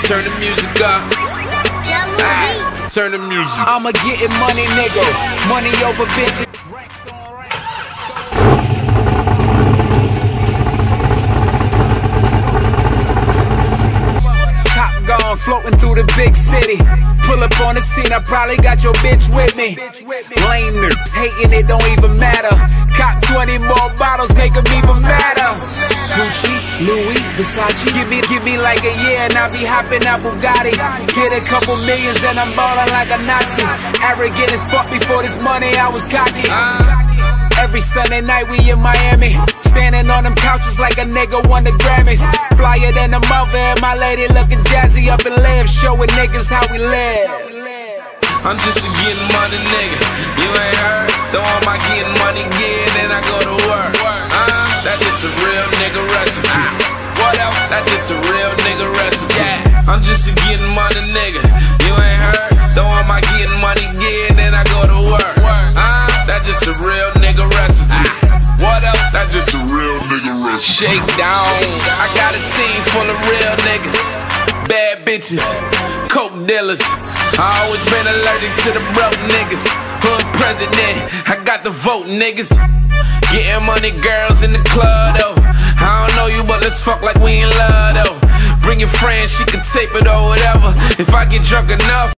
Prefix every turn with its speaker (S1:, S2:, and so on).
S1: Turn the music up. Turn the music.
S2: I'ma getting money, nigga. Money over bitches. Top gone, floating through the big city. Pull up on the scene, I probably got your bitch with me. Lame niggas hating, it don't even matter. Cop 20 more bottles, make them even madder. Gucci, Louis, Versace. Give me like a year and I be hopping out Bugatti. Get a couple millions and I'm ballin' like a Nazi. Arrogant as fuck, before this money I was cocky. Every Sunday night we in Miami, standing on them couches like a nigga won the Grammys. Flyer than a mother and my lady looking jazzy up and live, showing niggas how we live.
S1: I'm just a getting money nigga. You ain't heard? Though I'm my getting money, yeah, then I go to work. That just a real nigga recipe. What else? That just a real nigga recipe. Yeah, I'm just a getting money nigga. You ain't heard? Though I'm my getting money, yeah, then I go to work. That just a real nigga recipe. What else? That just a real nigga recipe. Shake down. I got a team full of real niggas, bad bitches, coke dealers. I always been allergic to the broke niggas. Hood president, I got the vote, niggas. Getting money, girls in the club though. I don't know you, but let's fuck like we in love though. Bring your friend, she can tape it or whatever. If I get drunk enough